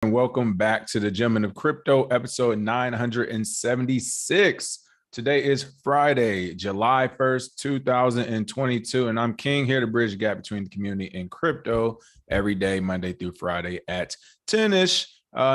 And welcome back to the Gentlemen of Crypto, episode 976. Today is Friday, July 1st, 2022, and I'm King, here to bridge the gap between the community and crypto every day, Monday through Friday at 10-ish.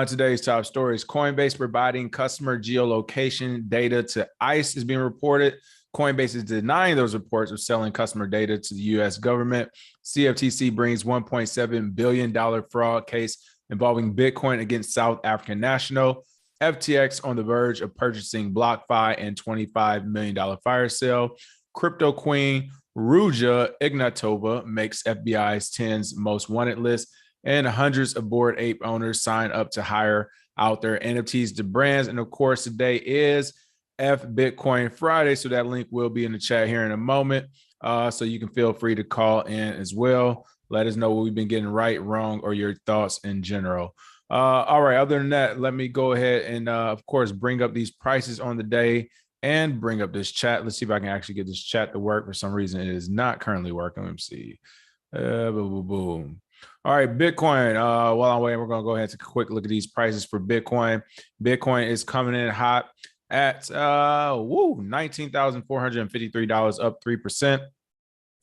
Today's top story is Coinbase providing customer geolocation data to ICE is being reported. Coinbase is denying those reports of selling customer data to the U.S. government. CFTC brings $1.7 billion fraud case involving Bitcoin against South African national. FTX on the verge of purchasing BlockFi and $25 million fire sale. Cryptoqueen Ruja Ignatova makes FBI's 10's most wanted list. And hundreds of Bored Ape owners sign up to hire out their NFTs to brands. And of course, today is Bitcoin Friday, so that link will be in the chat here in a moment. So you can feel free to call in as well. Let us know what we've been getting right, wrong, or your thoughts in general. All right, other than that, let me go ahead and, of course, bring up these prices on the day and bring up this chat. Let's see if I can actually get this chat to work. For some reason, it is not currently working. Let me see. Boom. All right, Bitcoin. While I'm waiting, we're going to go ahead and take a quick look at these prices for Bitcoin. Bitcoin is coming in hot at $19,453, up 3%.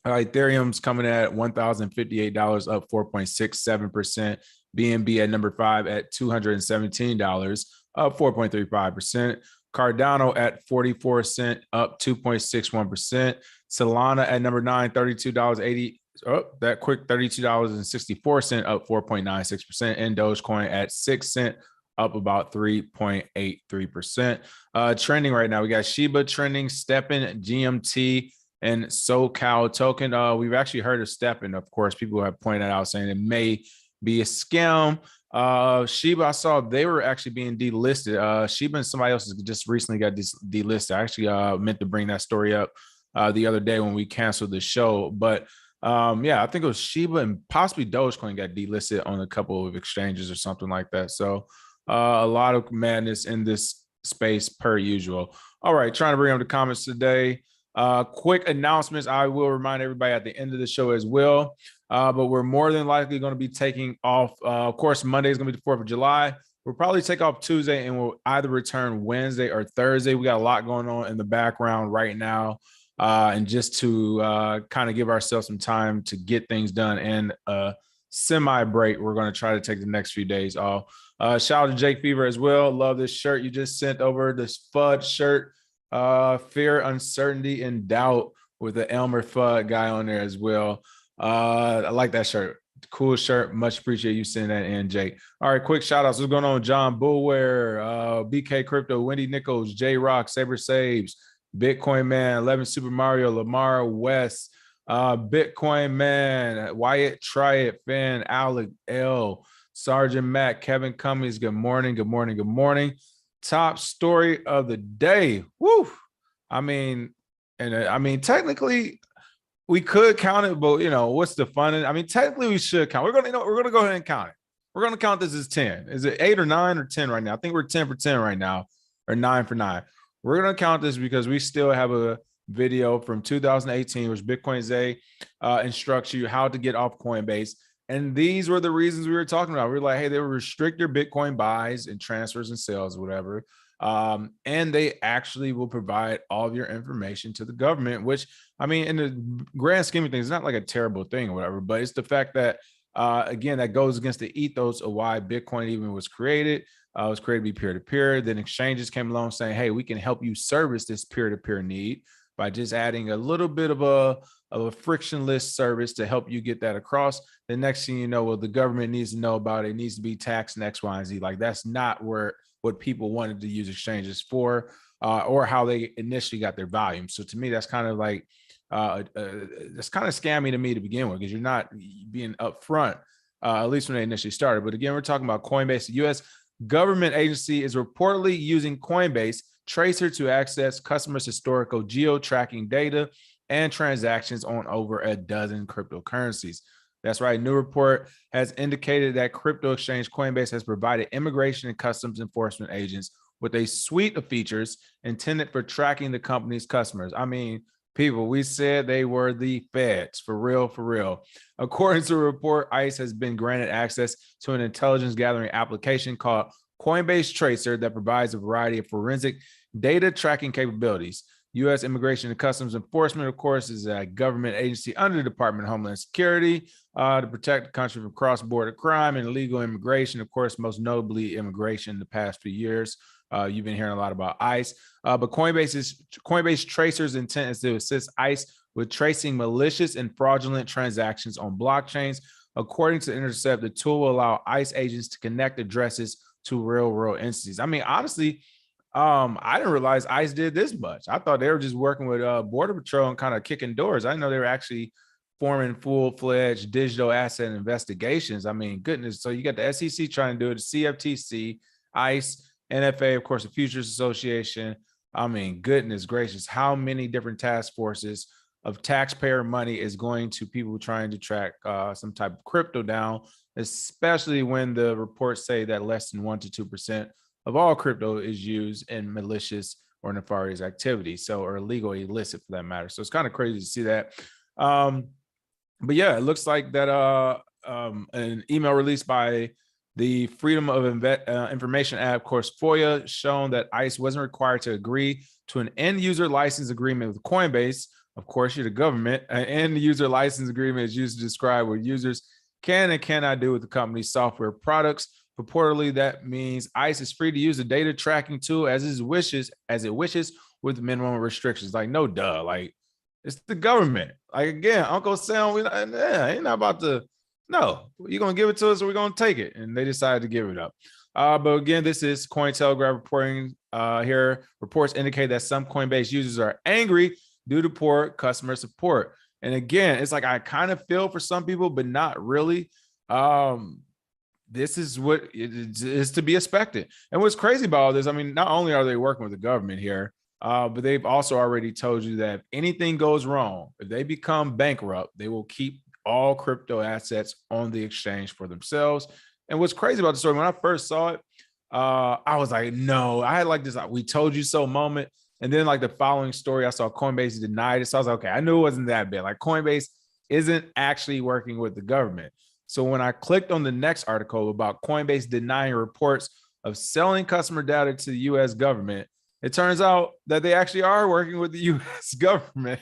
Ethereum's coming at $1,058, up 4.67%. BNB at number 5 at $217, up 4.35%. Cardano at 44 cents, up 2.61%. Solana at number 9, $32.80. Oh, that quick $32.64, up 4.96%. And Dogecoin at 6 cents, up about 3.83%. Trending right now, we got Shiba trending, Steppen, GMT, and SoCal token. We've actually heard of Steppen. Of course, people have pointed out saying it may be a scam. Shiba, I saw they were actually being delisted. Shiba and somebody else just recently got delisted. I actually meant to bring that story up the other day when we canceled the show. But yeah, I think it was Shiba and possibly Dogecoin got delisted on a couple of exchanges or something like that. So a lot of madness in this space per usual. All right, trying to bring up the comments today. Quick announcements. I will remind everybody at the end of the show as well. But we're more than likely going to be taking off. Of course, Monday is going to be the 4th of July. We'll probably take off Tuesday and we'll either return Wednesday or Thursday. We got a lot going on in the background right now. And just to kind of give ourselves some time to get things done and semi-break, we're going to try to take the next few days off. Shout out to Jake Fever as well. Love this shirt you just sent over, this FUD shirt. Fear, uncertainty, and doubt with the Elmer Fudd guy on there as well. I like that shirt. Cool shirt. Much appreciate you sending that in, Jake. All right, quick shout outs. What's going on? John Bullware, BK Crypto, Wendy Nichols, J Rock, Saber Saves, Bitcoin Man, 11 Super Mario, Lamar West, Bitcoin Man, Wyatt Try It, Fan, Alec L, Sergeant Matt, Kevin Cummings. Good morning. Good morning. Good morning. Top story of the day. Woo! I mean, technically we could count it, but what's the fun? I mean, technically we should count. We're gonna go ahead and count it. We're gonna count this as 10. Is it 8 or 9 or 10 right now? I think we're 10 for 10 right now, or 9 for 9. We're gonna count this because we still have a video from 2018, which Bitcoin Zay instructs you how to get off Coinbase. And these were the reasons we were talking about. We were like, hey, they will restrict your Bitcoin buys and transfers and sales, whatever. And they actually will provide all of your information to the government, which, I mean, in the grand scheme of things, it's not like a terrible thing or whatever, but it's the fact that, again, that goes against the ethos of why Bitcoin even was created. It was created to be peer-to-peer. Then exchanges came along saying, hey, we can help you service this peer-to-peer need by just adding a little bit of a frictionless service to help you get that across. The next thing you know, well, the government needs to know about it. It needs to be taxed in X, Y, and Z. Like, that's not what people wanted to use exchanges for, or how they initially got their volume. So to me, that's kind of like, that's kind of scammy to me to begin with, because you're not being upfront, at least when they initially started. But again, we're talking about Coinbase. The U.S. government agency is reportedly using Coinbase Tracer to access customers' historical geo-tracking data and transactions on over a dozen cryptocurrencies. That's right. New report has indicated that crypto exchange Coinbase has provided immigration and customs enforcement agents with a suite of features intended for tracking the company's customers. I mean, People, we said they were the feds, for real, for real. According to a report, ICE has been granted access to an intelligence gathering application called Coinbase Tracer that provides a variety of forensic data tracking capabilities. U.S. Immigration and Customs Enforcement, of course, is a government agency under the Department of Homeland Security to protect the country from cross-border crime and illegal immigration, of course, most notably immigration in the past few years. You've been hearing a lot about ICE, but Coinbase Tracer's intent is to assist ICE with tracing malicious and fraudulent transactions on blockchains. According to Intercept, the tool will allow ICE agents to connect addresses to real-world entities. I mean, honestly, I didn't realize ICE did this much. I thought they were just working with Border Patrol and kind of kicking doors. I didn't know they were actually forming full-fledged digital asset investigations. I mean, goodness. So you got the SEC trying to do it, the CFTC, ICE, NFA, of course, the Futures Association. I mean, goodness gracious, how many different task forces of taxpayer money is going to people trying to track some type of crypto down, especially when the reports say that less than 1 to 2% of all crypto is used in malicious or nefarious activity, so or illegal, illicit for that matter. So it's kind of crazy to see that. But yeah, it looks like that an email released by the Freedom of Information Act, of course, FOIA, shown that ICE wasn't required to agree to an end user license agreement with Coinbase. Of course, you're the government. An end user license agreement is used to describe what users can and cannot do with the company's software products. Purportedly, that means ICE is free to use the data tracking tool as it wishes with minimum restrictions. Like, no duh. Like, it's the government. Like, again, Uncle Sam, ain't not about to. No, you're going to give it to us or we're going to take it. And they decided to give it up. But again, this is Cointelegraph reporting here. Reports indicate that some Coinbase users are angry due to poor customer support. And again, it's like I kind of feel for some people, but not really. This is what it is to be expected. And what's crazy about all this, I mean, not only are they working with the government here, but they've also already told you that if anything goes wrong, if they become bankrupt, they will keep all crypto assets on the exchange for themselves. And what's crazy about the story, when I first saw it, I was like, no, I had like this, we told you so moment. And then like the following story, I saw Coinbase denied it. So I was like, okay, I knew it wasn't that bad. Like Coinbase isn't actually working with the government. So when I clicked on the next article about Coinbase denying reports of selling customer data to the US government, it turns out that they actually are working with the US government.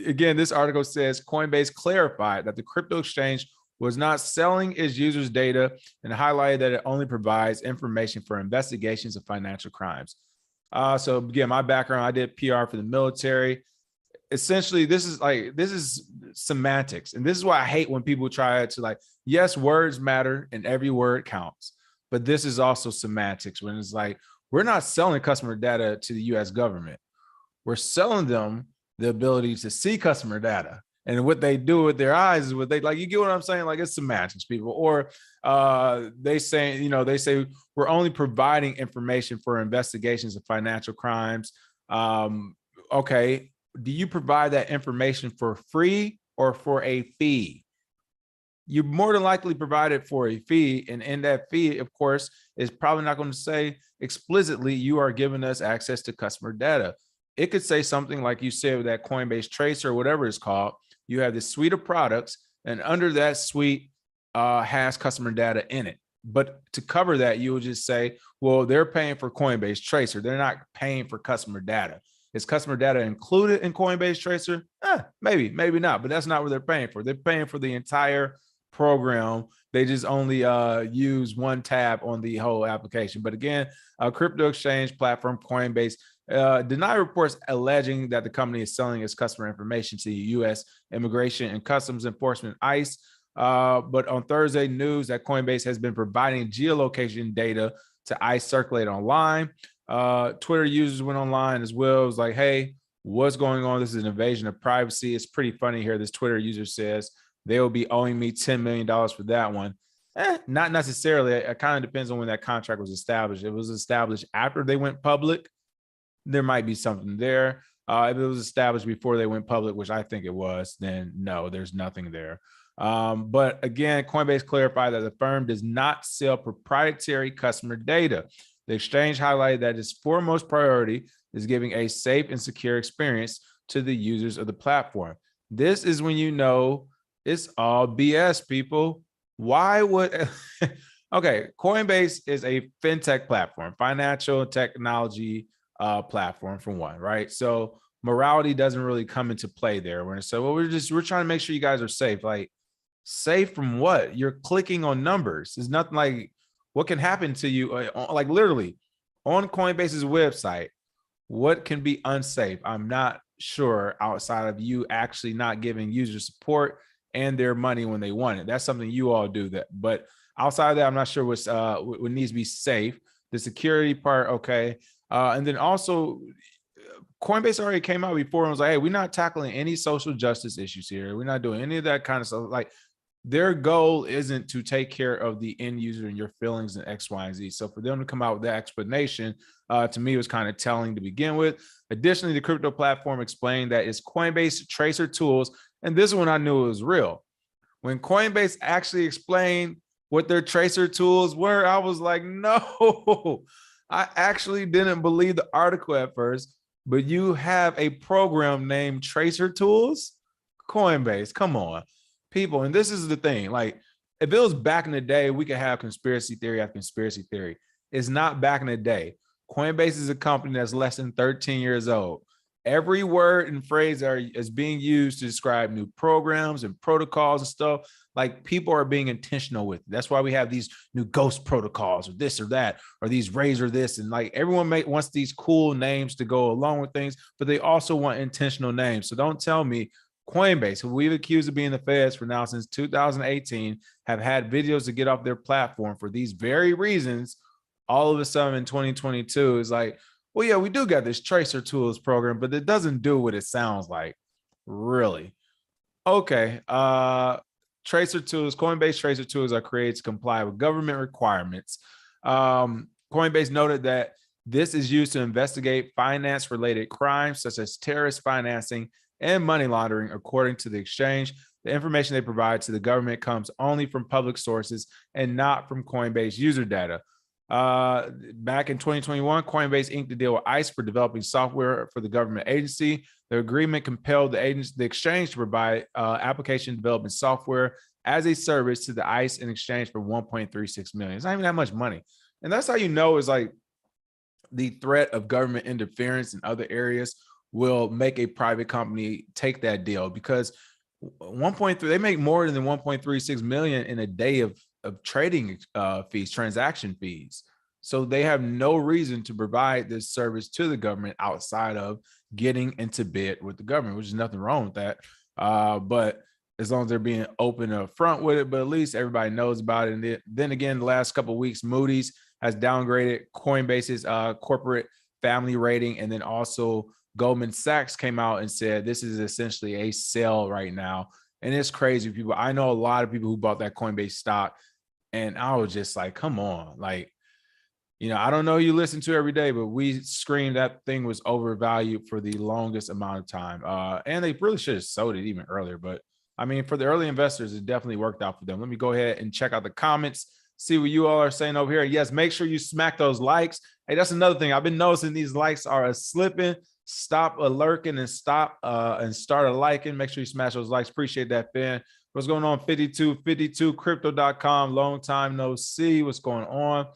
Again, this article says Coinbase clarified that the crypto exchange was not selling its users' data and highlighted that it only provides information for investigations of financial crimes. So again, my background, I did PR for the military. Essentially, this is semantics. And this is why I hate when people try to like, yes, words matter and every word counts. But this is also semantics when it's like, we're not selling customer data to the US government. We're selling them the ability to see customer data, and what they do with their eyes is what they like. You get what I'm saying? Like, it's semantics, people. Or they say we're only providing information for investigations of financial crimes. Okay, do you provide that information for free or for a fee? You more than likely provide it for a fee, and in that fee, of course, is probably not going to say explicitly you are giving us access to customer data. It could say something like you said with that Coinbase Tracer or whatever it's called. You have this suite of products, and under that suite has customer data in it. But to cover that, you would just say, well, they're paying for Coinbase Tracer. They're not paying for customer data. Is customer data included in Coinbase Tracer? Maybe, maybe not, but that's not what they're paying for. They're paying for the entire program. They just only use one tab on the whole application. But again, a crypto exchange platform, Coinbase, deny reports alleging that the company is selling its customer information to the U.S. Immigration and Customs Enforcement, ICE. But on Thursday, news that Coinbase has been providing geolocation data to ICE circulate online. Twitter users went online as well. It was like, hey, what's going on? This is an invasion of privacy. It's pretty funny here. This Twitter user says they will be owing me $10 million for that one. Not necessarily. It kind of depends on when that contract was established. If it was established after they went public, there might be something there. If it was established before they went public, which I think it was, then no, there's nothing there. But again, Coinbase clarified that the firm does not sell proprietary customer data. The exchange highlighted that its foremost priority is giving a safe and secure experience to the users of the platform. This is when you know it's all BS, people. Why would okay, Coinbase is a fintech platform, financial technology platform for one, right? So morality doesn't really come into play there. When so well, we're trying to make sure you guys are safe. Like, safe from what? You're clicking on numbers. There's nothing like what can happen to you, like literally on Coinbase's website. What can be unsafe? I'm not sure outside of you actually not giving user support and their money when they want it. That's something you all do that. But outside of that, I'm not sure what needs to be safe. The security part, okay. And then also Coinbase already came out before and was like, hey, we're not tackling any social justice issues here. We're not doing any of that kind of stuff. Like, their goal isn't to take care of the end user and your feelings and X, Y, and Z. So for them to come out with that explanation, to me, was kind of telling to begin with. Additionally, the crypto platform explained that it's Coinbase tracer tools. And this one I knew it was real. When Coinbase actually explained what their tracer tools were, I was like, no, I actually didn't believe the article at first. But you have a program named Tracer Tools? Coinbase, come on, people. And this is the thing, like, if it was back in the day, we could have conspiracy theory after conspiracy theory. It's not back in the day. Coinbase is a company that's less than 13 years old. Every word and phrase is being used to describe new programs and protocols and stuff. Like, people are being intentional with it. That's why we have these new ghost protocols or this or that, or these Razor this. And like, everyone wants these cool names to go along with things, but they also want intentional names. So don't tell me Coinbase, who we've accused of being the feds for now since 2018, have had videos to get off their platform for these very reasons. All of a sudden in 2022 is like, well, yeah, we do got this tracer tools program, but it doesn't do what it sounds like. Really? Okay. Tracer tools, Coinbase tracer tools are created to comply with government requirements. Coinbase noted that this is used to investigate finance-related crimes such as terrorist financing and money laundering. According to the exchange, the information they provide to the government comes only from public sources and not from Coinbase user data. Back in 2021, Coinbase inked a deal with ICE for developing software for the government agency. The agreement compelled the exchange to provide application development software as a service to the ICE in exchange for 1.36 million. It's not even that much money. And that's how you know is like the threat of government interference in other areas will make a private company take that deal, because 1.3, they make more than 1.36 million in a day of trading fees, transaction fees. So they have no reason to provide this service to the government outside of getting into bid with the government, which is nothing wrong with that. But as long as they're being open up front with it, but at least everybody knows about it. And then again, the last couple of weeks, Moody's has downgraded Coinbase's corporate family rating. And then also Goldman Sachs came out and said, this is essentially a sell right now. And it's crazy, people. I know a lot of people who bought that Coinbase stock, and I was just like, come on. Like, you know, I don't know who you listen to every day, but we screamed that thing was overvalued for the longest amount of time. And they really should have sold it even earlier. But I mean, for the early investors, it definitely worked out for them. Let me go ahead and check out the comments, see what you all are saying over here. Yes, make sure you smack those likes. Hey, that's another thing. I've been noticing these likes are a slipping. Stop a lurking and stop and start a liking. Make sure you smash those likes. Appreciate that, fan. What's going on? 5252 crypto.com. Long time no see. What's going on?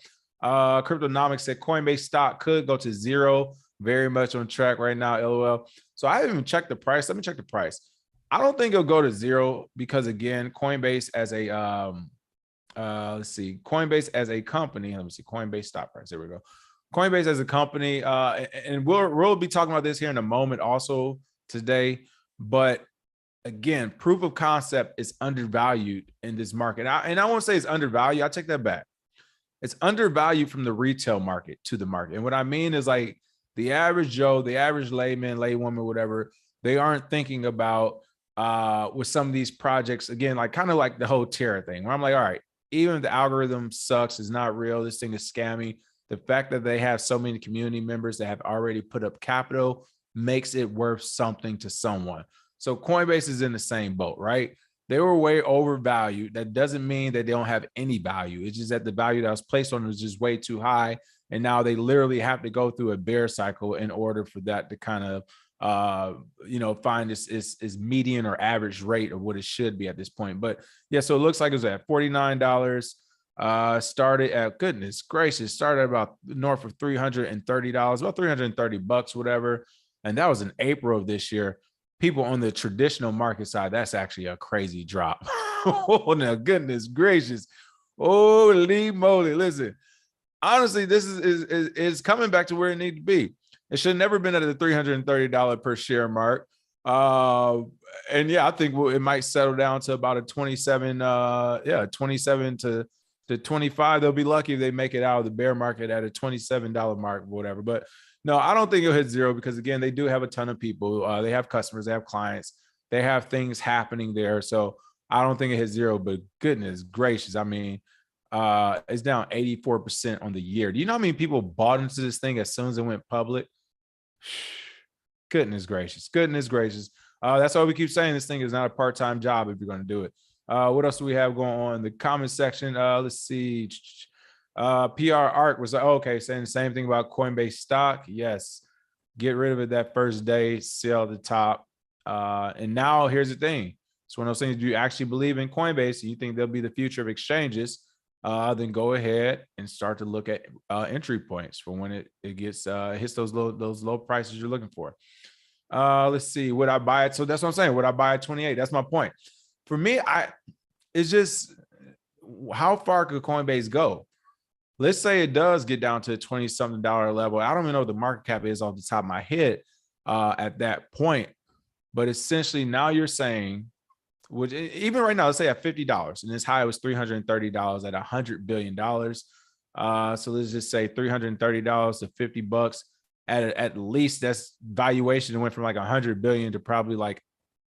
Cryptonomics said Coinbase stock could go to zero. Very much on track right now, LOL. So I haven't even checked the price. Let me check the price. I don't think it'll go to zero because, again, Coinbase as a let's see, Coinbase as a company. Let me see, Coinbase stock price. There we go. Coinbase as a company, and we'll be talking about this here in a moment also today. But again, proof of concept is undervalued in this market. And I won't say it's undervalued. I'll take that back. It's undervalued from the retail market to the market. And what I mean is, like, the average Joe, the average layman, laywoman, whatever, they aren't thinking about with some of these projects, again, like kind of like the whole Terra thing, where I'm like, all right, even if the algorithm sucks, it's not real, this thing is scammy, the fact that they have so many community members that have already put up capital makes it worth something to someone. So Coinbase is in the same boat, right? They were way overvalued. That doesn't mean that they don't have any value. It's just that the value that was placed on them was just way too high. And now they literally have to go through a bear cycle in order for that to kind of find this median or average rate of what it should be at this point. But yeah, so it looks like it was at $49. Started at, goodness gracious, started about north of $330, about $330, whatever. And that was in April of this year. People on the traditional market side, that's actually a crazy drop. Oh, now, goodness gracious. Holy moly. Listen, honestly, this is coming back to where it needs to be. It should have never been at the $330 per share mark. And yeah, I think it might settle down to about a 27 to 25. They'll be lucky if they make it out of the bear market at a $27 mark, whatever. But no, I don't think it'll hit zero because, again, they do have a ton of people. They have customers, they have clients, they have things happening there. So I don't think it hit zero, but goodness gracious. I mean, it's down 84% on the year. Do you know how many people bought into this thing as soon as it went public? Goodness gracious. Goodness gracious. That's why we keep saying this thing is not a part-time job if you're going to do it. What else do we have going on in the comment section? Let's see. PR Arc was like, okay, saying the same thing about Coinbase stock. Yes, get rid of it that first day, sell the top. And now here's the thing. It's one of those things. Do you actually believe in Coinbase? You think they'll be the future of exchanges? Then go ahead and start to look at entry points for when it hits those low prices you're looking for. Let's see. Would I buy it? So that's what I'm saying. Would I buy at 28? That's my point. For me, it's just, how far could Coinbase go? Let's say it does get down to a $20-something level. I don't even know what the market cap is off the top of my head at that point. But essentially, now you're saying, which even right now, let's say at $50, and as high was $330 at $100 billion. So let's just say $330 to $50 at least. That's valuation. It went from like 100 billion to probably like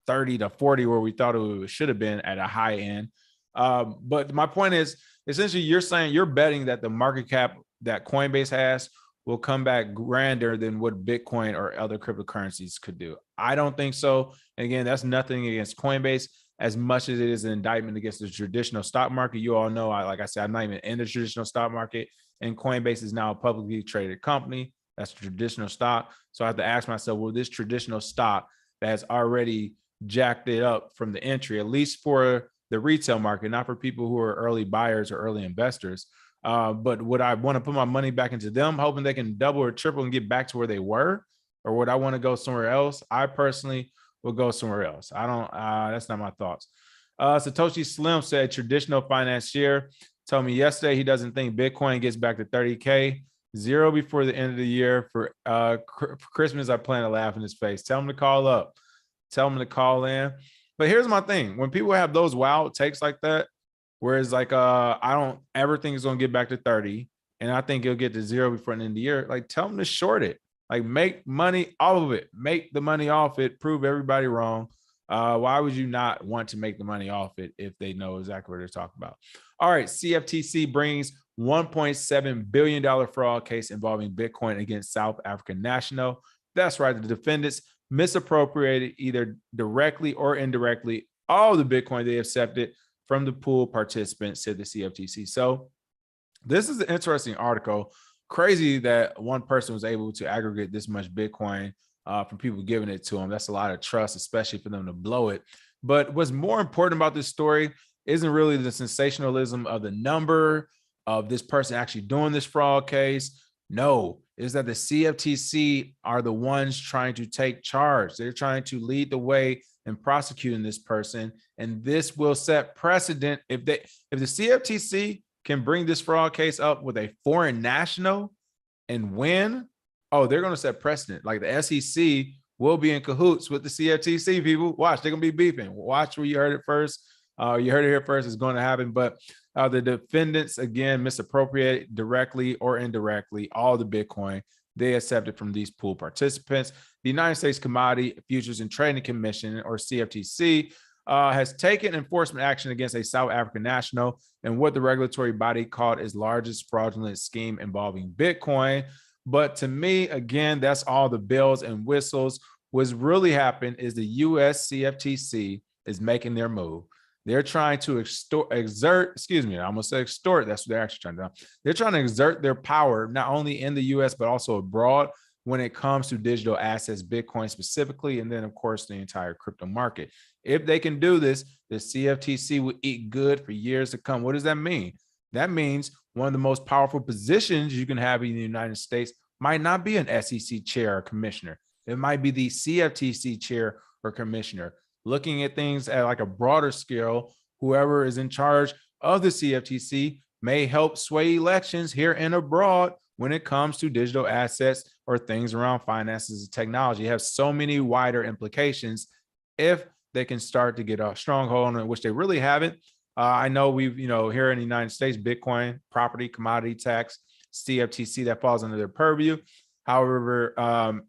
30 to 40, where we thought it should have been at a high end. But my point is, essentially, you're betting that the market cap that Coinbase has will come back grander than what Bitcoin or other cryptocurrencies could do. I don't think so. And again, that's nothing against Coinbase as much as it is an indictment against the traditional stock market. You all know, like I said, I'm not even in the traditional stock market, and Coinbase is now a publicly traded company. That's traditional stock. So I have to ask myself, will this traditional stock that has already jacked it up from the entry, at least for the retail market, not for people who are early buyers or early investors, but would I want to put my money back into them, hoping they can double or triple and get back to where they were? Or would I want to go somewhere else? I personally would go somewhere else. I don't, that's not my thoughts. Satoshi Slim said, traditional financier told me yesterday he doesn't think Bitcoin gets back to 30K, zero before the end of the year. For Christmas, I plan to laugh in his face. Tell him to call up. Tell him to call in. But here's my thing. When people have those wild takes like that, whereas like, I don't ever think it's going to get back to 30, and I think it'll get to zero before the end of the year, like, tell them to short it. Like, make money off of it. Make the money off it. Prove everybody wrong. Why would you not want to make the money off it if they know exactly what they're talking about? All right. CFTC brings $1.7 billion fraud case involving Bitcoin against South African national. That's right. The defendants misappropriated either directly or indirectly all the Bitcoin they accepted from the pool participants, said the CFTC. So this is an interesting article. Crazy that one person was able to aggregate this much Bitcoin from people giving it to them. That's a lot of trust, especially for them to blow it. But what's more important about this story isn't really the sensationalism of the number of this person actually doing this fraud case. No, is that the CFTC are the ones trying to take charge. They're trying to lead the way in prosecuting this person. And this will set precedent. If the CFTC can bring this fraud case up with a foreign national and win, oh, they're going to set precedent. Like, the SEC will be in cahoots with the CFTC, people. Watch, they're going to be beefing. Watch where you heard it first. You heard it here first. It's going to happen. But the defendants, again, misappropriate directly or indirectly all the Bitcoin they accepted from these pool participants. The United States Commodity Futures and Trading Commission, or CFTC, has taken enforcement action against a South African national and what the regulatory body called its largest fraudulent scheme involving Bitcoin. But to me, again, that's all the bells and whistles. What's really happened is the US CFTC is making their move. They're trying to excuse me, I almost said extort. That's what they're actually trying to do. They're trying to exert their power, not only in the US, but also abroad when it comes to digital assets, Bitcoin specifically, and then of course, the entire crypto market. If they can do this, the CFTC will eat good for years to come. What does that mean? That means one of the most powerful positions you can have in the United States might not be an SEC chair or commissioner. It might be the CFTC chair or commissioner. Looking at things at like a broader scale, whoever is in charge of the CFTC may help sway elections here and abroad when it comes to digital assets or things around finances and technology. It has so many wider implications if they can start to get a stronghold on it, which they really haven't. I know we've, here in the United States, Bitcoin, property, commodity tax, CFTC, that falls under their purview. However,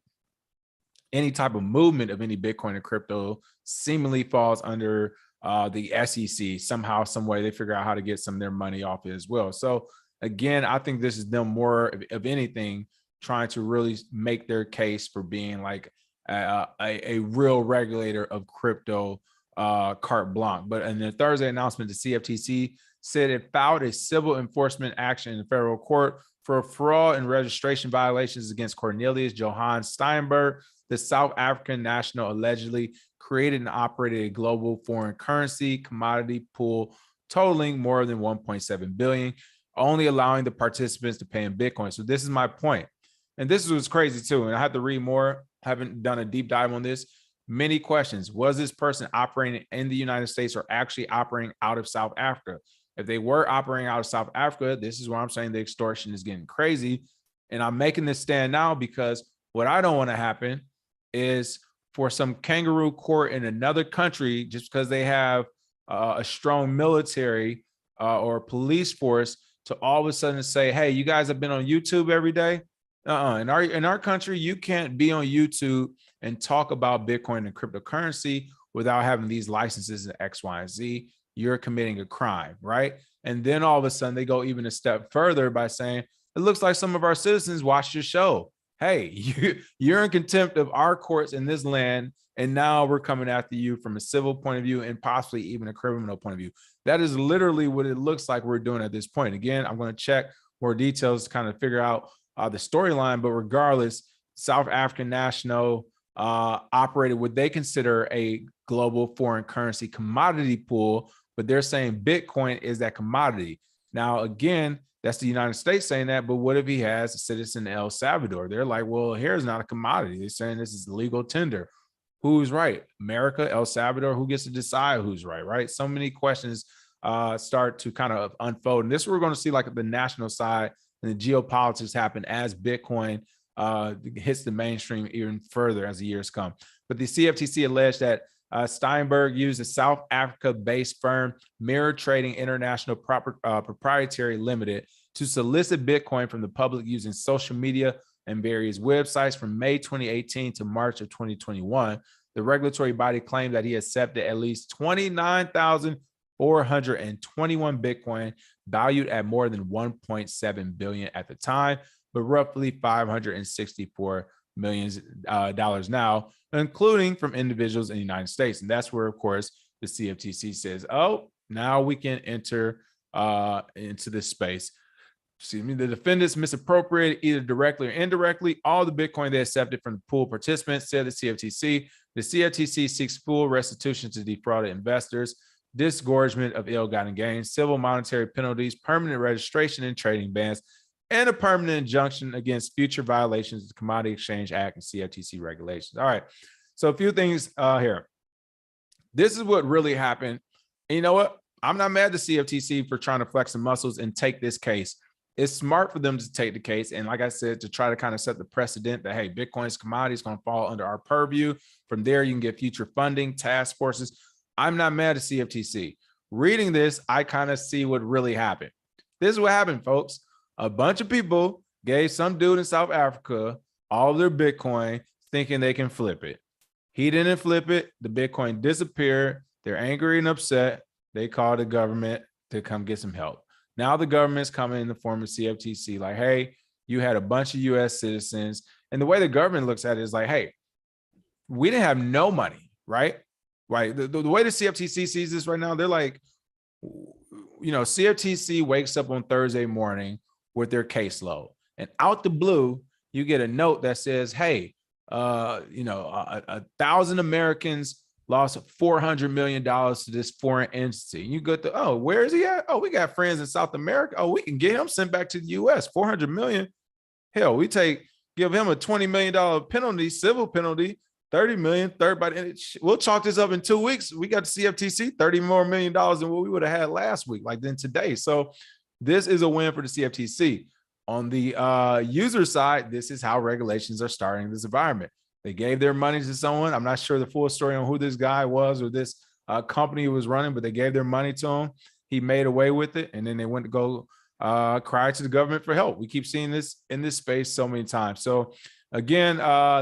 any type of movement of any Bitcoin or crypto seemingly falls under the SEC somehow, some way. They figure out how to get some of their money off it as well. So again, I think this is them more of anything trying to really make their case for being like a real regulator of crypto carte blanche. But in the Thursday announcement, the CFTC said it filed a civil enforcement action in the federal court for fraud and registration violations against Cornelius Johann Steinberg. The South African national allegedly created and operated a global foreign currency commodity pool totaling more than 1.7 billion, only allowing the participants to pay in Bitcoin. So this is my point. And this was crazy too. And I have to read more. Haven't done a deep dive on this. Many questions. Was this person operating in the United States or actually operating out of South Africa? If they were operating out of South Africa, this is where I'm saying the extortion is getting crazy. And I'm making this stand now because what I don't want to happen is for some kangaroo court in another country, just because they have a strong military or police force, to all of a sudden say, hey, you guys have been on YouTube every day. In our country, you can't be on YouTube and talk about Bitcoin and cryptocurrency without having these licenses in X, Y, and Z. You're committing a crime, right? And then all of a sudden they go even a step further by saying, it looks like some of our citizens watched your show. Hey, you're in contempt of our courts in this land, and now we're coming after you from a civil point of view and possibly even a criminal point of view. That is literally what it looks like we're doing at this point. Again, I'm going to check more details to kind of figure out the storyline, but regardless, South African national operated what they consider a global foreign currency commodity pool, but they're saying Bitcoin is that commodity. Now, again, that's the United States saying that, but what if he has a citizen in El Salvador? They're like, well, here's not a commodity. They're saying this is legal tender. Who's right? America, El Salvador, who gets to decide who's right, right? So many questions start to kind of unfold. And this we're going to see like the national side and the geopolitics happen as Bitcoin hits the mainstream even further as the years come. But the CFTC alleged that Steinberg used a South Africa-based firm, Mirror Trading International Proprietary Limited, to solicit Bitcoin from the public using social media and various websites from May 2018 to March of 2021. The regulatory body claimed that he accepted at least 29,421 Bitcoin, valued at more than 1.7 billion at the time, but roughly $564 million now, including from individuals in the United States. And that's where, of course, the CFTC says, oh, now we can enter into this space. Excuse me, the defendants misappropriated either directly or indirectly all the Bitcoin they accepted from the pool participants, said the CFTC. The CFTC seeks full restitution to defrauded investors, disgorgement of ill-gotten gains, civil monetary penalties, permanent registration and trading bans, and a permanent injunction against future violations of the Commodity Exchange Act and CFTC regulations. All right, so a few things here. This is what really happened. And you know what? I'm not mad at the CFTC for trying to flex the muscles and take this case. It's smart for them to take the case. And like I said, to try to kind of set the precedent that, hey, Bitcoin's commodity is going to fall under our purview. From there, you can get future funding, task forces. I'm not mad at CFTC. Reading this, I kind of see what really happened. This is what happened, folks. A bunch of people gave some dude in South Africa all of their Bitcoin thinking they can flip it. He didn't flip it. The Bitcoin disappeared. They're angry and upset. They called the government to come get some help. Now the government's coming in the form of CFTC, like, hey, you had a bunch of US citizens. And the way the government looks at it is like, hey, we didn't have no money, right? right? The way the CFTC sees this right now, they're like, CFTC wakes up on Thursday morning with their caseload, and out the blue, you get a note that says, hey, 1,000 Americans lost $400 million to this foreign entity. You go to, oh, where is he at? Oh, we got friends in South America. Oh, we can get him sent back to the US. 400 million. Hell, give him a $20 million penalty, civil penalty, 30 million, third body. We'll chalk this up in 2 weeks. We got the CFTC, $30 more million than what we would have had last week, like then today. So this is a win for the CFTC. On the user side, this is how regulations are starting this environment. They gave their money to someone. I'm not sure the full story on who this guy was or this company was running, but they gave their money to him. He made away with it, and then they went to go cry to the government for help. We keep seeing this in this space so many times. So again,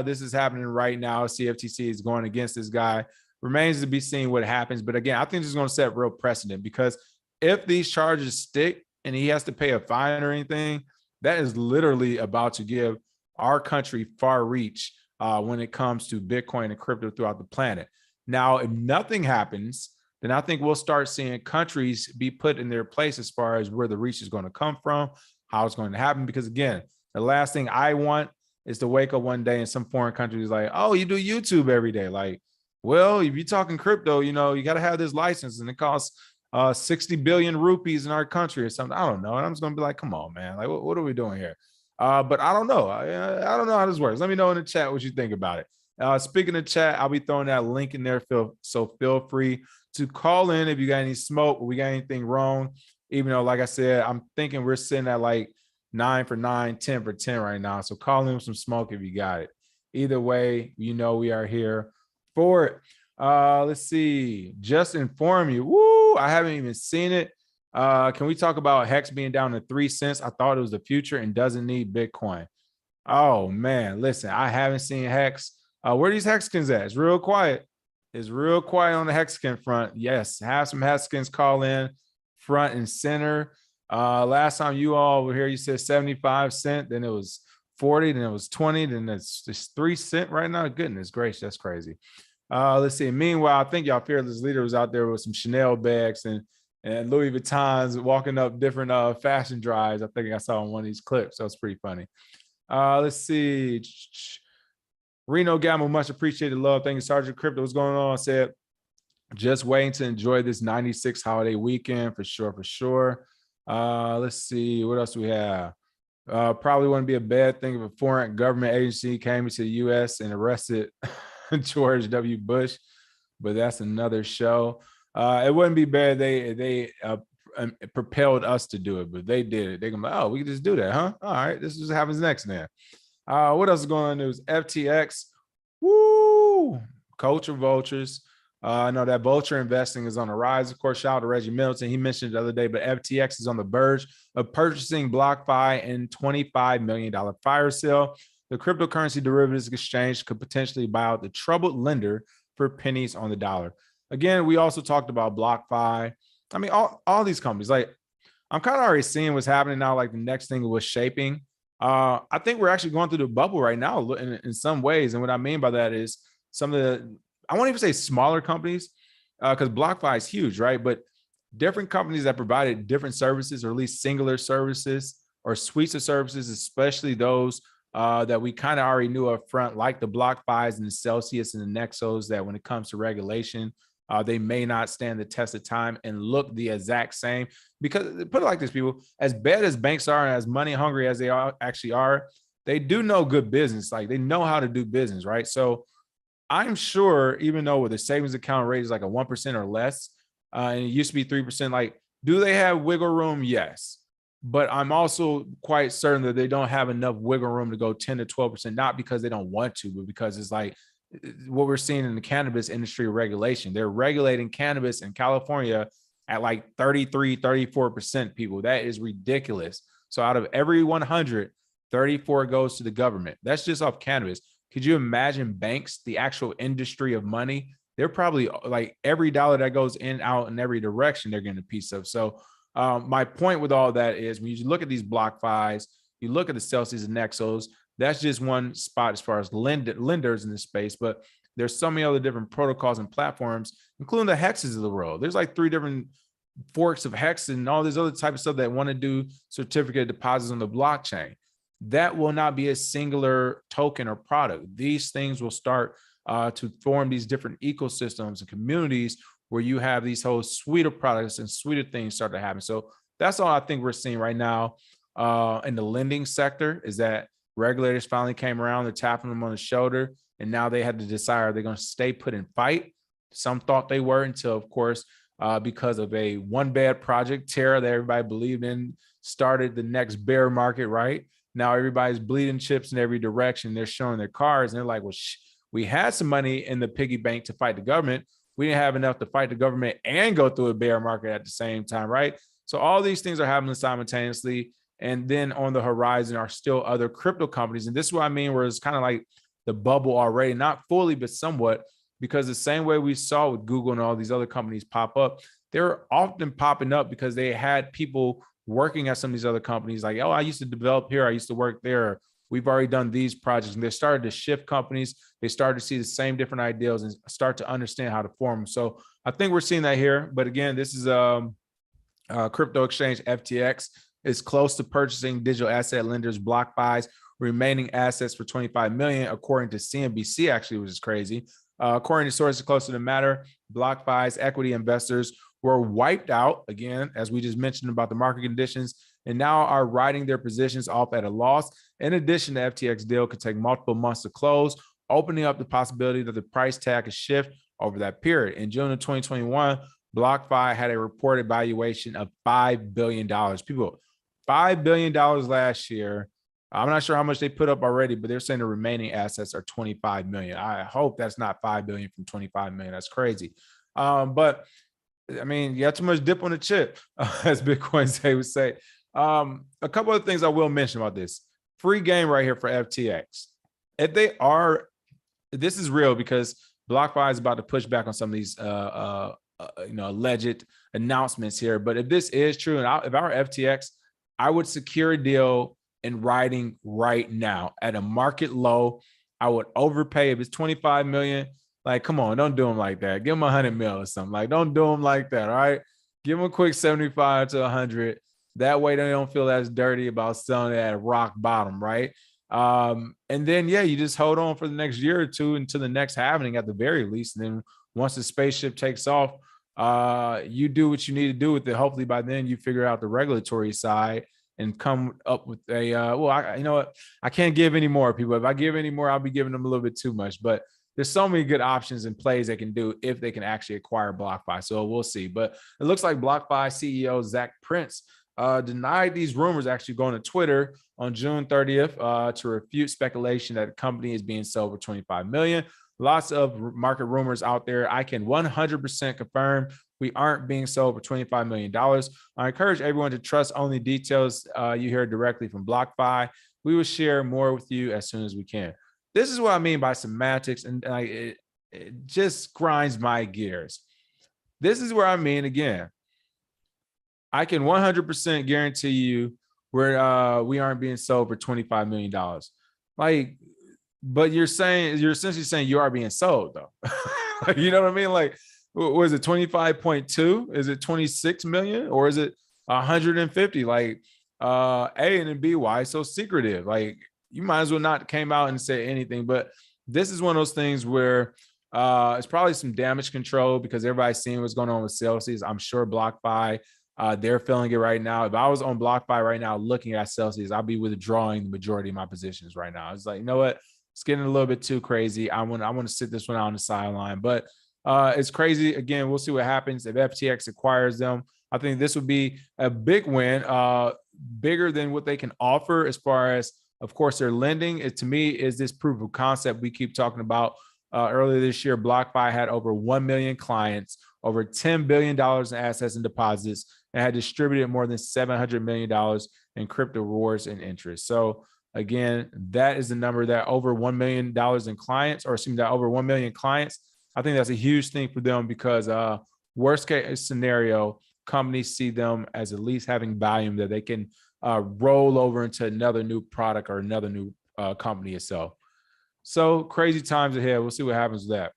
this is happening right now. CFTC is going against this guy. Remains to be seen what happens. But again, I think this is going to set real precedent, because if these charges stick and he has to pay a fine or anything, that is literally about to give our country far reach when it comes to Bitcoin and crypto throughout the planet. Now, if nothing happens, then I think we'll start seeing countries be put in their place as far as where the reach is going to come from, how it's going to happen. Because again, the last thing I want is to wake up one day and some foreign country is like, oh, you do YouTube every day. Like, well, if you're talking crypto, you got to have this license, and it costs 60 billion rupees in our country or something. I don't know. And I'm just going to be like, come on, man. Like, what are we doing here? But I don't know. I don't know how this works. Let me know in the chat what you think about it. Speaking of chat, I'll be throwing that link in there. So feel free to call in if you got any smoke or we got anything wrong. Even though, like I said, I'm thinking we're sitting at like 9 for 9, 10 for 10 right now. So call in with some smoke if you got it. Either way, we are here for it. Let's see. Just inform you. Woo! I haven't even seen it. Can we talk about Hex being down to 3 cents? I thought it was the future and doesn't need Bitcoin. Oh man, listen, I haven't seen Hex. Where are these Hexicans at? It's real quiet. It's real quiet on the Hexican front. Yes, have some Hexicans call in front and center. Last time you all were here, you said 75 cents, then it was 40, then it was 20, then it's just 3 cents right now. Goodness gracious, that's crazy. Let's see. Meanwhile, I think y'all fearless leader was out there with some Chanel bags and Louis Vuittons walking up different fashion drives. I think I saw in one of these clips. So it's pretty funny. Let's see. Reno Gamble, much appreciated love. Thank you, Sergeant Crypto. What's going on? Said, just waiting to enjoy this 96 holiday weekend for sure. Let's see. What else do we have? Probably wouldn't be a bad thing if a foreign government agency came into the U.S. and arrested George W. Bush, but that's another show. It wouldn't be bad. They propelled us to do it, but they did it. They're gonna be like, oh, we can just do that, huh? All right, this is what happens next then. What else is going on? News FTX. Woo! Culture vultures. I know that vulture investing is on the rise. Of course, shout out to Reggie Middleton. He mentioned it the other day, but FTX is on the verge of purchasing BlockFi in $25 million fire sale. The cryptocurrency derivatives exchange could potentially buy out the troubled lender for pennies on the dollar. Again, we also talked about BlockFi. I mean, all these companies, like I'm kind of already seeing what's happening now, like the next thing was shaping. I think we're actually going through the bubble right now in some ways. And what I mean by that is some of the, I won't even say smaller companies, because BlockFi is huge, right? But different companies that provided different services, or at least singular services or suites of services, especially those that we kind of already knew up front, like the BlockFis and the Celsius and the Nexos, that when it comes to regulation, they may not stand the test of time and look the exact same. Because put it like this, people, as bad as banks are and as money hungry as they actually are, they do know good business. Like they know how to do business, right? So I'm sure, even though with the savings account rate is like a 1% or less, and it used to be 3%, like, do they have wiggle room? Yes. But I'm also quite certain that they don't have enough wiggle room to go 10 to 12%, not because they don't want to, but because it's like what we're seeing in the cannabis industry regulation. They're regulating cannabis in California at like 33, 34%, people. That is ridiculous. So out of every 100, 34 goes to the government. That's just off cannabis. Could you imagine banks, the actual industry of money? They're probably like every dollar that goes in, out, in every direction, they're getting a piece of. So my point with all that is when you look at these BlockFis, you look at the Celsius and Nexos, that's just one spot as far as lenders in this space. But There's so many other different protocols and platforms, including the hexes of the world. There's like 3 different forks of hex and all this other type of stuff that want to do certificate deposits on the blockchain. That will not be a singular token or product. These things will start to form these different ecosystems and communities where you have these whole suite of products and suite of things start to happen. So that's all I think we're seeing right now in the lending sector, is that regulators finally came around, they're tapping them on the shoulder, and now they had to decide, are they going to stay put and fight? Some thought they were, until, of course, because of a one bad project, Terra, that everybody believed in, started the next bear market, right? Now everybody's bleeding chips in every direction. They're showing their cards, and they're like, well, we had some money in the piggy bank to fight the government. We didn't have enough to fight the government and go through a bear market at the same time, right? So all these things are happening simultaneously. And then on the horizon are still other crypto companies. And this is what I mean, where it's kind of like the bubble already, not fully, but somewhat, because the same way we saw with Google and all these other companies pop up, they're often popping up because they had people working at some of these other companies like, oh, I used to develop here, I used to work there, we've already done these projects. And they started to shift companies. They started to see the same different ideals and start to understand how to form them. So I think we're seeing that here. But again, this is crypto exchange FTX is close to purchasing digital asset lenders BlockFi's remaining assets for $25 million, according to CNBC, actually, which is crazy. According to sources close to the matter, BlockFi's equity investors were wiped out, again, as we just mentioned about the market conditions, and now are writing their positions off at a loss. In addition, the FTX deal could take multiple months to close, opening up the possibility that the price tag could shift over that period. In June of 2021, BlockFi had a reported valuation of $5 billion. People, $5 billion last year. I'm not sure how much they put up already, but they're saying the remaining assets are 25 million. I hope that's not 5 billion from 25 million. That's crazy. But I mean, you got too much dip on the chip, as Bitcoin say would say. A couple of things I will mention about this. Free game right here for FTX. If they are, this is real, because BlockFi is about to push back on some of these alleged announcements here. But if this is true, and if I were FTX, I would secure a deal in writing right now at a market low. I would overpay. If it's 25 million, like, come on, don't do them like that. Give them 100 mil or something. Like, don't do them like that. All right. Give them a quick 75 to 100. That way they don't feel as dirty about selling it at rock bottom. Right. And then, yeah, you just hold on for the next year or two until the next halving at the very least. And then once the spaceship takes off, you do what you need to do with it. Hopefully by then you figure out the regulatory side and come up with a, you know what? I can't give any more, people. If I give any more, I'll be giving them a little bit too much. But there's so many good options and plays they can do if they can actually acquire BlockFi. So we'll see. But it looks like BlockFi CEO Zach Prince denied these rumors, actually going to Twitter on June 30th to refute speculation that the company is being sold for $25 million. Lots of market rumors out there. I can 100% confirm we aren't being sold for $25 million. I encourage everyone to trust only details you hear directly from BlockFi. We will share more with you as soon as we can. This is what I mean by semantics, and it just grinds my gears. This is where I mean, again, I can 100% guarantee you we aren't being sold for $25 million. Like, but you're essentially saying you are being sold, though. You know what I mean? Like, was it 25.2? Is it 26 million? Or is it 150? Like, A and then B, why so secretive? Like, you might as well not came out and say anything. But this is one of those things where it's probably some damage control, because everybody's seeing what's going on with Celsius. I'm sure BlockFi, they're feeling it right now. If I was on BlockFi right now looking at Celsius, I'll be withdrawing the majority of my positions right now. It's like, you know what? It's getting a little bit too crazy. I want to sit this one out on the sideline. But it's crazy. Again, we'll see what happens if FTX acquires them. I think this would be a big win, bigger than what they can offer as far as, of course, their lending. It, to me, is this proof of concept we keep talking about. Earlier this year, BlockFi had over 1 million clients, over $10 billion in assets and deposits, and had distributed more than $700 million in crypto rewards and interest. So again, that is the number, that over $1 million in clients, or excuse me, that over 1 million clients. I think that's a huge thing for them, because worst case scenario, companies see them as at least having volume that they can roll over into another new product or another new company itself. So crazy times ahead. We'll see what happens with that.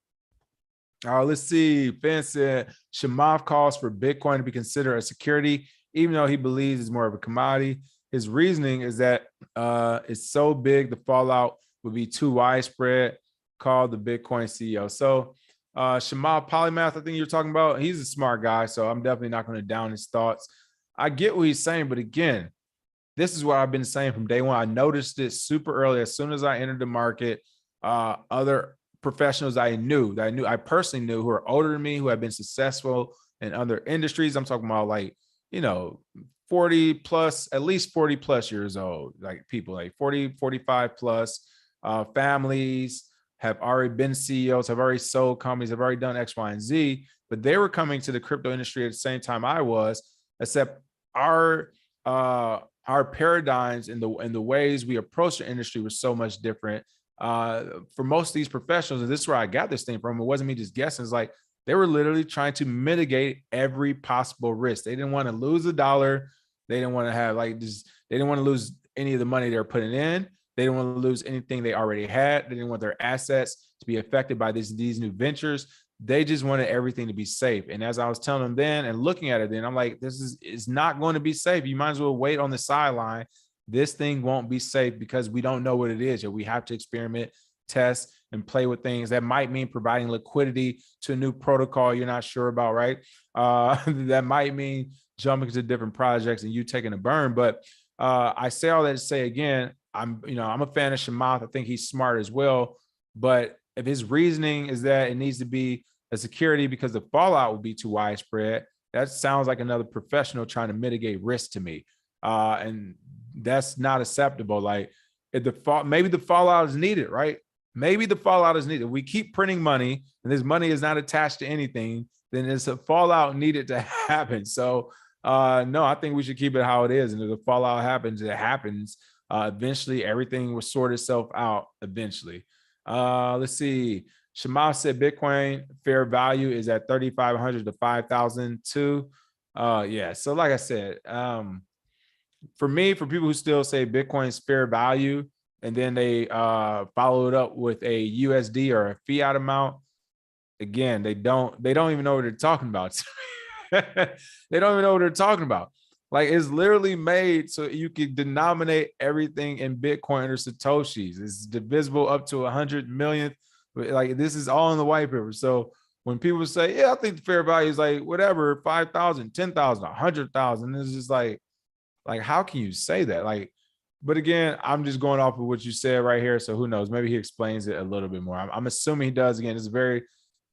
Let's see. Finn said Shamav calls for Bitcoin to be considered a security, even though he believes it's more of a commodity. His reasoning is that it's so big, the fallout would be too widespread. Called the Bitcoin CEO. So Shamav Polymath, I think you're talking about, he's a smart guy, so I'm definitely not going to down his thoughts. I get what he's saying, but again, this is what I've been saying from day one. I noticed it super early. As soon as I entered the market, other professionals I personally knew who are older than me, who have been successful in other industries. I'm talking about like, 40 plus, at least 40 plus years old, like people like 40, 45 plus, families have already been CEOs, have already sold companies, have already done X, Y, and Z, but they were coming to the crypto industry at the same time I was, except our paradigms and the ways we approach the industry was so much different. For most of these professionals, and this is where I got this thing from, it wasn't me just guessing. It's like they were literally trying to mitigate every possible risk. They didn't want to lose a dollar. They didn't want to have they didn't want to lose any of the money they're putting in. They didn't want to lose anything they already had. They didn't want their assets to be affected by these new ventures. They just wanted everything to be safe. And as I was telling them then and looking at it then, I'm like, this is not going to be safe. You might as well wait on the sideline. This thing won't be safe because we don't know what it is. We have to experiment, test, and play with things. That might mean providing liquidity to a new protocol you're not sure about, right? That might mean jumping to different projects and you taking a burn. But I say all that to say, again, I'm a fan of Shamath. I think he's smart as well. But if his reasoning is that it needs to be a security because the fallout will be too widespread, that sounds like another professional trying to mitigate risk to me. And that's not acceptable. Like maybe the fallout is needed, right? Maybe the fallout is needed. We keep printing money and this money is not attached to anything, then there's a fallout needed to happen. So no, I think we should keep it how it is. And if the fallout happens, it happens. Eventually everything will sort itself out eventually. Let's see. Shamav said Bitcoin fair value is at 3,500 to 5,002. Yeah. So like I said, for people who still say Bitcoin's fair value, and then they follow it up with a USD or a fiat amount, again, they don't even know what they're talking about. They don't even know what they're talking about. Like, it's literally made so you can denominate everything in Bitcoin or Satoshis. It's divisible up to 100 millionth. Like, this is all in the white paper. So when people say, yeah, I think the fair value is like whatever, 5,000, 10,000, 100,000, it's just like, how can you say that? Like, but again, I'm just going off of what you said right here. So who knows? Maybe he explains it a little bit more. I'm assuming he does. Again,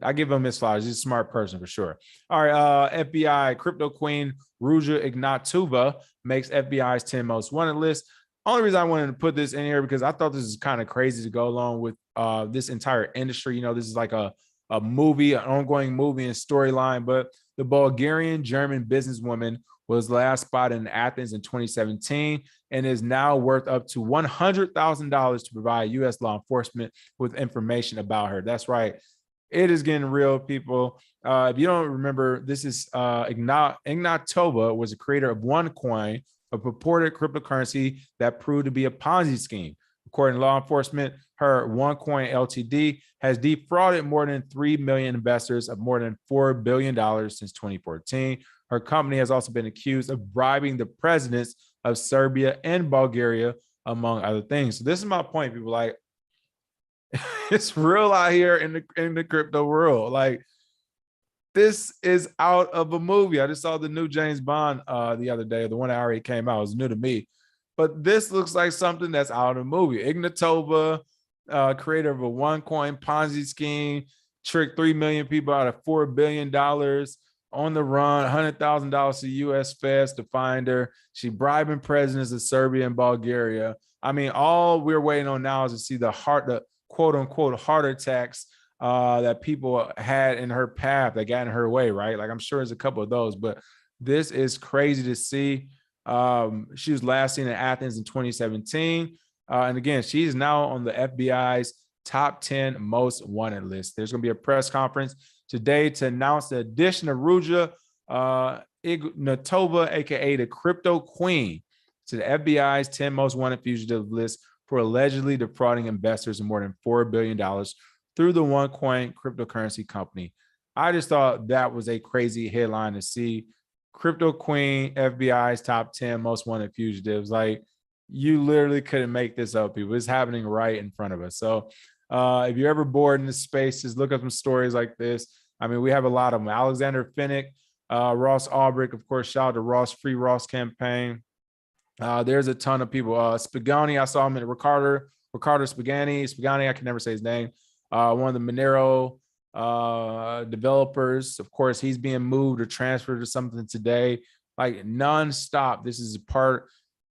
I give him his flowers. He's a smart person for sure. All right, FBI Cryptoqueen Ruja Ignatova makes FBI's 10 most wanted list. Only reason I wanted to put this in here because I thought this is kind of crazy to go along with this entire industry. This is like a movie, an ongoing movie and storyline. But the Bulgarian German businesswoman was last spotted in Athens in 2017 and is now worth up to $100,000 to provide U.S. law enforcement with information about her. That's right. It is getting real, people. If you don't remember, this is Ignatova was a creator of OneCoin, a purported cryptocurrency that proved to be a Ponzi scheme. According to law enforcement, her OneCoin Ltd has defrauded more than 3 million investors of more than $4 billion since 2014. Her company has also been accused of bribing the presidents of Serbia and Bulgaria, among other things. So this is my point, people. Like, it's real out here in the crypto world. Like, this is out of a movie. I just saw the new James Bond the other day, the one that already came out. It was new to me, but this looks like something that's out of a movie. Ignatova, creator of a OneCoin Ponzi scheme, tricked 3 million people out of $4 billion. On the run, $100,000 to U.S. feds to find her. She bribing presidents of Serbia and Bulgaria. I mean, all we're waiting on now is to see the quote unquote heart attacks that people had in her path that got in her way, right? Like, I'm sure there's a couple of those, but this is crazy to see. She was last seen in Athens in 2017. And again, she's now on the FBI's top 10 most wanted list. There's going to be a press conference today to announce the addition of Ruja Ignatova, aka the Crypto Queen, to the FBI's 10 most wanted fugitive list. for allegedly defrauding investors of more than $4 billion through the OneCoin cryptocurrency company. I just thought that was a crazy headline to see. Cryptoqueen, FBI's top 10 most wanted fugitives. Like, you literally couldn't make this up, people. It's happening right in front of us. So if you're ever bored in this space, just look up some stories like this. I mean, we have a lot of them. Alexander Finnick, Ross Ulbricht, of course, shout out to Ross, Free Ross campaign. There's a ton of people. Spagani, I saw him in Ricardo Spagani, I can never say his name. One of the Monero developers. Of course, he's being moved or transferred to something today, like nonstop. This is a part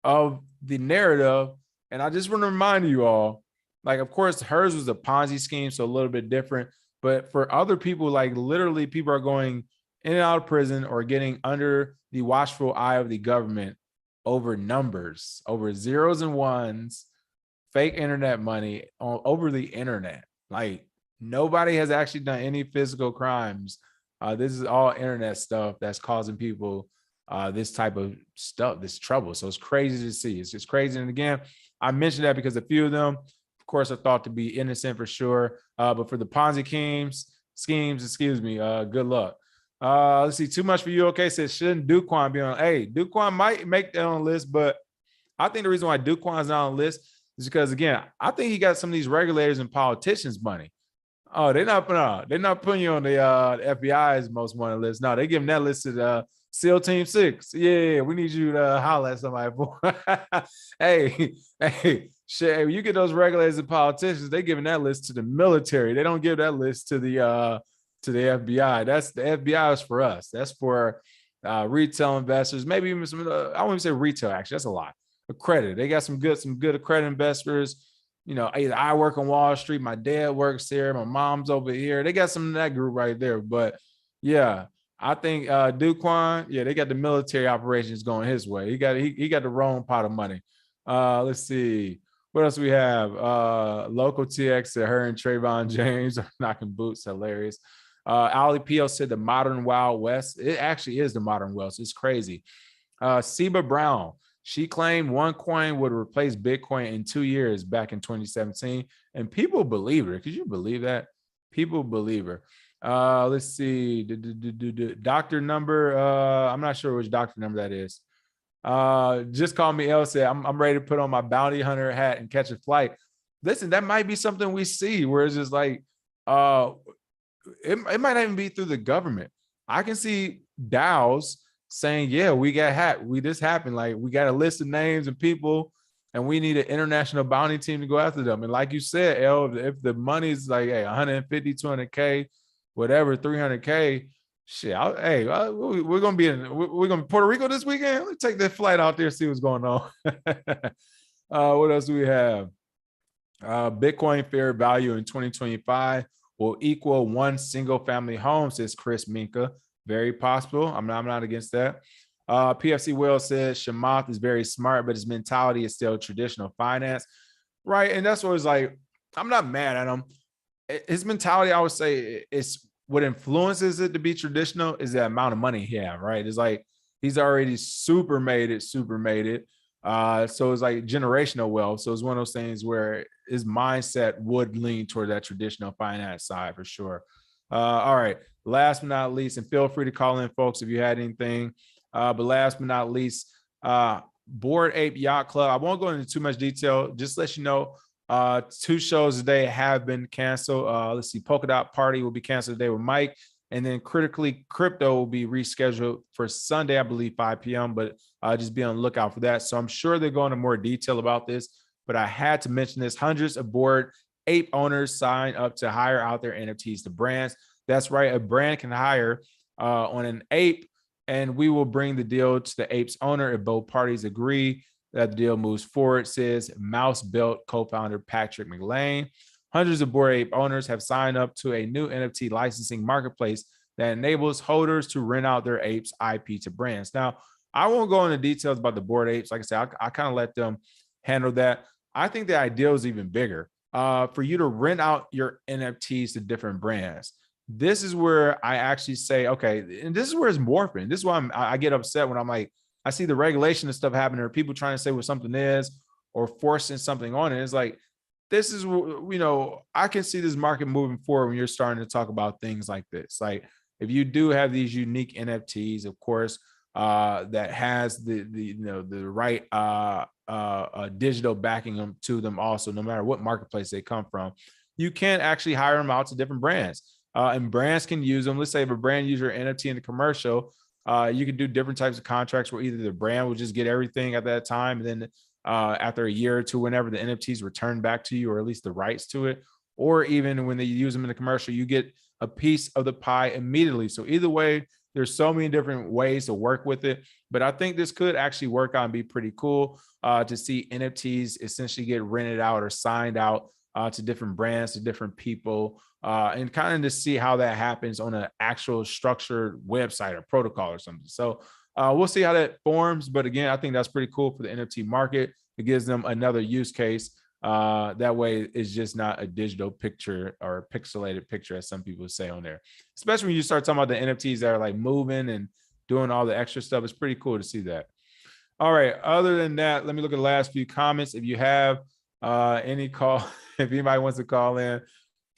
of the narrative. And I just want to remind you all, like, of course, hers was a Ponzi scheme, so a little bit different. But for other people, like literally people are going in and out of prison or getting under the watchful eye of the government over numbers, over zeros and ones, fake internet money over the internet. Like, nobody has actually done any physical crimes. This is all internet stuff that's causing people this type of stuff, this trouble. So it's crazy to see. It's just crazy. And again, I mentioned that because a few of them, of course, are thought to be innocent for sure. But for the Ponzi schemes, excuse me, good luck. Let's see. Too much for you. Okay, says shouldn't Duquan be on? Hey, Duquan might make that on the list, but I think the reason why Duquan is not on the list is because, again, I think he got some of these regulators and politicians' money. Oh, they're not putting you on the FBI's most wanted list. No, they giving that list to the SEAL Team 6. Yeah, we need you to holler at somebody. hey, shit, you get those regulators and politicians, they giving that list to the military. They don't give that list to the FBI. That's the FBI is for us. That's for retail investors. Maybe even some. I won't even say retail. Actually, that's a lot. Accredited. They got some good accredited investors. You know, either I work on Wall Street, my dad works there, my mom's over here. They got some of that group right there. But yeah, I think Duquan, yeah, they got the military operations going his way. He got the wrong pot of money. Let's see. What else we have? Local TX said her and Trayvon James are knocking boots. Hilarious. Ali Pio said the modern Wild West. It actually is the modern West. It's crazy. Seba Brown, she claimed OneCoin would replace Bitcoin in 2 years back in 2017. And people believe her. Could you believe that? People believe her. Let's see. Doctor number. I'm not sure which doctor number that is. Just call me L. Said I'm ready to put on my bounty hunter hat and catch a flight. Listen, that might be something we see where it's just like it might not even be through the government. I can see DAOs saying, yeah, we got hacked. This happened. Like, we got a list of names and people, and we need an international bounty team to go after them. And like you said, L, if the money's like, hey, 150, 200K, whatever, 300K, shit. We're gonna be in Puerto Rico this weekend. Let's take that flight out there, see what's going on. What else do we have? Bitcoin fair value in 2025 will equal one single family home, says Chris Minka. Very possible. I'm not against that. PFC Will says Chamath is very smart, but his mentality is still traditional finance, right? And that's what it's like. I'm not mad at him. His mentality, I would say, is what influences it to be traditional is the amount of money he has, right? It's like he's already super made it. So it's like generational wealth. So it's one of those things where his mindset would lean toward that traditional finance side for sure. All right. Last but not least, and feel free to call in, folks, if you had anything. But last but not least, Bored Ape Yacht Club. I won't go into too much detail. Just let you know, 2 shows today have been canceled. Let's see. Polka Dot Party will be canceled today with Mike. And then Critically Crypto will be rescheduled for Sunday, I believe, 5 p.m. But just be on the lookout for that. So I'm sure they're going into more detail about this. But I had to mention this. Hundreds of Bored Ape owners sign up to hire out their NFTs to brands. That's right. A brand can hire on an ape, and we will bring the deal to the ape's owner if both parties agree that the deal moves forward, says Mouse Belt co-founder Patrick McLean. Hundreds of Bored Ape owners have signed up to a new NFT licensing marketplace that enables holders to rent out their apes IP to brands. Now, I won't go into details about the Bored Apes. Like I said, I kind of let them handle that. I think the idea is even bigger. For you to rent out your NFTs to different brands. This is where I actually say, okay, and this is where it's morphing. This is why I get upset when I'm like, I see the regulation and stuff happening, or people trying to say what something is, or forcing something on it. It's like, this is, I can see this market moving forward when you're starting to talk about things like this. Like, if you do have these unique NFTs, of course, that has the right digital backing them to them also, no matter what marketplace they come from, you can actually hire them out to different brands. And brands can use them. Let's say if a brand uses your NFT in the commercial, you can do different types of contracts where either the brand will just get everything at that time, and then after a year or two, whenever the NFTs return back to you, or at least the rights to it, or even when they use them in the commercial, you get a piece of the pie immediately. So either way, there's so many different ways to work with it, but I think this could actually work out and be pretty cool to see NFTs essentially get rented out or signed out to different brands, to different people, and kind of to see how that happens on an actual structured website or protocol or something. So we'll see how that forms. But again, I think that's pretty cool for the NFT market. It gives them another use case. That way it's just not a digital picture or a pixelated picture, as some people say on there, especially when you start talking about the NFTs that are like moving and doing all the extra stuff. It's pretty cool to see that. All right. Other than that, let me look at the last few comments. If you have any call, if anybody wants to call in,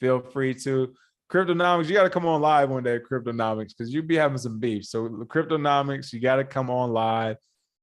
feel free to. Cryptonomics, you got to come on live one day, Cryptonomics, because you'd be having some beef. So Cryptonomics, you got to come on live.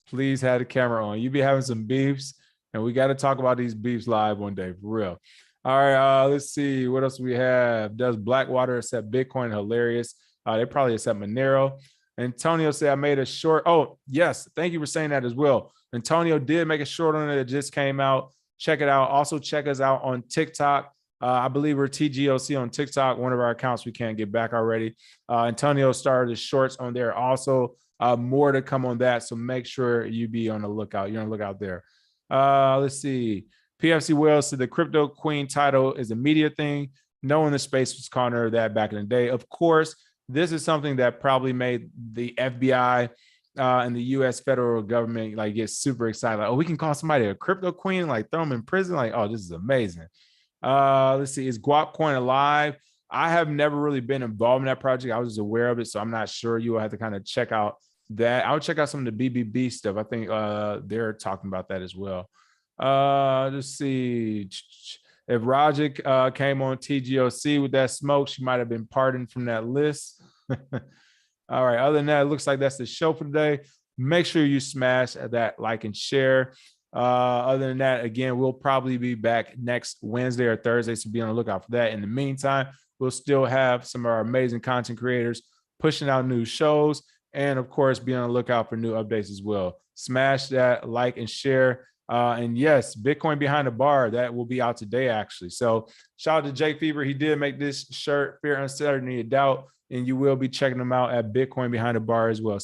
Please have the camera on. You be having some beefs, and we got to talk about these beefs live one day, for real. All right, let's see. What else we have? Does Blackwater accept Bitcoin? Hilarious. They probably accept Monero. Antonio said, I made a short. Oh, yes. Thank you for saying that as well. Antonio did make a short on it that just came out. Check it out. Also, check us out on TikTok. I believe we're TGOC on TikTok, one of our accounts we can't get back already. Antonio started his shorts on there also. More to come on that, so make sure you be on the lookout. You're on the lookout there. Let's see. PFC Wells said the Cryptoqueen title is a media thing. No one in the space was calling her that back in the day. Of course, this is something that probably made the FBI and the U.S. federal government like get super excited. Like, oh, we can call somebody a Cryptoqueen, like throw them in prison. Like, oh, this is amazing. Let's see. Is Guapcoin alive? I have never really been involved in that project. I was just aware of it, so I'm not sure. You will have to kind of check out that. I would check out some of the BBB stuff. I think they're talking about that as well. Let's see. If Rajic came on TGOC with that smoke, she might have been pardoned from that list. All right. Other than that, it looks like that's the show for today. Make sure you smash that like and share. Other than that, again, we'll probably be back next Wednesday or Thursday, so be on the lookout for that. In the meantime, we'll still have some of our amazing content creators pushing out new shows, and of course, be on the lookout for new updates as well. Smash that like and share. And yes, Bitcoin Behind the Bar, that will be out today, actually. So shout out to Jake Fever. He did make this shirt, Fear, Uncertainty, Doubt, and you will be checking them out at Bitcoin Behind the Bar as well.